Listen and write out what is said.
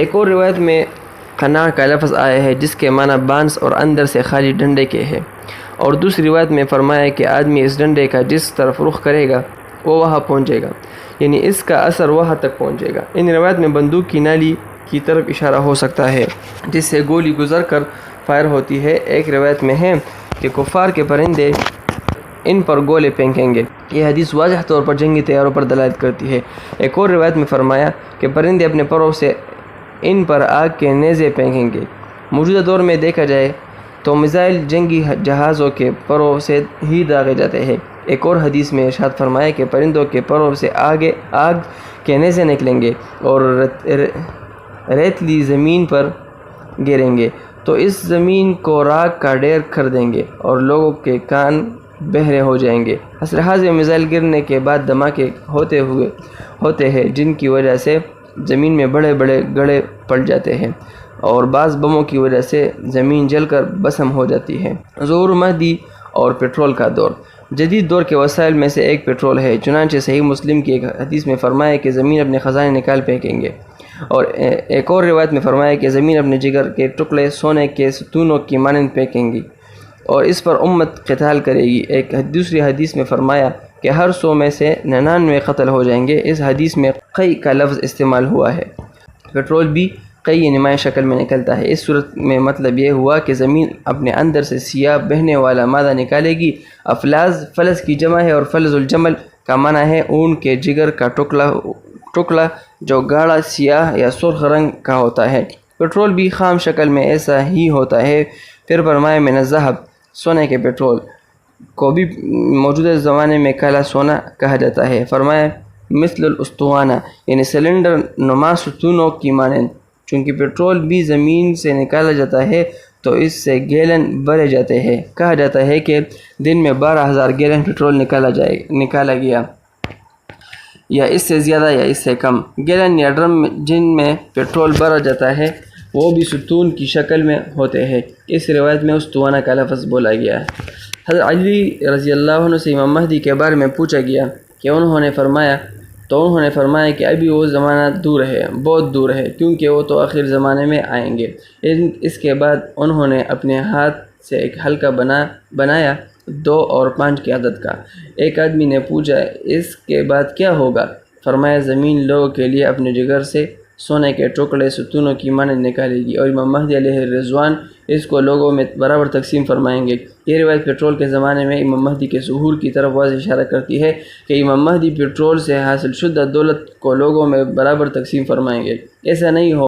ایک اور روایت میں قناع کا لفظ آیا ہے جس کے معنی بانس اور اندر سے خالی ڈنڈے کے ہے، اور دوسری روایت میں فرمایا کہ آدمی اس ڈنڈے کا جس طرف رخ کرے گا وہ وہاں پہنچے گا، یعنی اس کا اثر وہاں تک پہنچے گا۔ ان روایت میں بندوق کی نالی کی طرف اشارہ ہو سکتا ہے جس سے گولی گزر کر فائر ہوتی ہے۔ ایک روایت میں ہے کہ کفار کے پرندے ان پر گولے پھینکیں گے۔ یہ حدیث واضح طور پر جنگی تیاروں پر دلالت کرتی ہے۔ ایک اور روایت میں فرمایا کہ پرندے اپنے پروں سے ان پر آگ کے نیزے پھینکیں گے۔ موجودہ دور میں دیکھا جائے تو میزائل جنگی جہازوں کے پروں سے ہی داغے جاتے ہیں۔ ایک اور حدیث میں ارشاد فرمایا کہ پرندوں کے پروں سے آگ کے نیزے نکلیں گے اور ریتلی زمین پر گریں گے تو اس زمین کو راکھ کا ڈھیر کر دیں گے اور لوگوں کے کان بہرے ہو جائیں گے۔ اسلحے میں میزائل گرنے کے بعد دھماکے ہوتے ہیں جن کی وجہ سے زمین میں بڑے بڑے گڑھے پڑ جاتے ہیں اور بعض بموں کی وجہ سے زمین جل کر بھسم ہو جاتی ہے۔ ظہور مہدی اور پیٹرول کا دور۔ جدید دور کے وسائل میں سے ایک پیٹرول ہے، چنانچہ صحیح مسلم کی ایک حدیث میں فرمایا کہ زمین اپنے خزانے نکال پھینکیں گے، اور ایک اور روایت میں فرمایا کہ زمین اپنے جگر کے ٹکڑے سونے کے ستونوں کی مانند پھینکیں گی اور اس پر امت قتال کرے گی۔ ایک دوسری حدیث میں فرمایا کہ ہر 100 میں سے 99 قتل ہو جائیں گے۔ اس حدیث میں قی کا لفظ استعمال ہوا ہے۔ پیٹرول بھی قی نمایاں شکل میں نکلتا ہے۔ اس صورت میں مطلب یہ ہوا کہ زمین اپنے اندر سے سیاہ بہنے والا مادہ نکالے گی۔ افلاز فلز کی جمع ہے اور فلز الجمل کا معنی ہے اون کے جگر کا ٹکڑا جو گاڑھا سیاہ یا سرخ رنگ کا ہوتا ہے۔ پیٹرول بھی خام شکل میں ایسا ہی ہوتا ہے۔ پھر فرمایا من الذھب، سونے کے پیٹرول کو بھی موجودہ زمانے میں کالا سونا کہا جاتا ہے۔ فرمایا مثل الاسطوانہ، یعنی سلنڈر نما ستونوں کی مانند۔ چونکہ پیٹرول بھی زمین سے نکالا جاتا ہے تو اس سے گیلن بھرے جاتے ہیں۔ کہا جاتا ہے کہ دن میں 12,000 گیلن پیٹرول نکالا گیا، یا اس سے زیادہ یا اس سے کم۔ گیلن یا ڈرم جن میں پیٹرول بھرا جاتا ہے وہ بھی ستون کی شکل میں ہوتے ہیں۔ اس روایت میں اسطوانہ کا لفظ بولا گیا ہے۔ حضرت علی رضی اللہ عنہ سے امام مہدی کے بارے میں پوچھا گیا کہ انہوں نے فرمایا کہ ابھی وہ زمانہ دور ہے، بہت دور ہے، کیونکہ وہ تو آخر زمانے میں آئیں گے۔ اس کے بعد انہوں نے اپنے ہاتھ سے ایک حلقہ بنایا 2 اور 5 کی عدد کا۔ ایک آدمی نے پوچھا اس کے بعد کیا ہوگا؟ فرمایا زمین لوگوں کے لیے اپنے جگر سے سونے کے ٹکڑے ستونوں کی مانند نکالے گی اور امام مہدی علیہ الرضوان اس کو لوگوں میں برابر تقسیم فرمائیں گے۔ یہ روایت پیٹرول کے زمانے میں امام مہدی کے ظہور کی طرف واضح اشارہ کرتی ہے کہ امام مہدی پیٹرول سے حاصل شدہ دولت کو لوگوں میں برابر تقسیم فرمائیں گے۔ ایسا نہیں ہو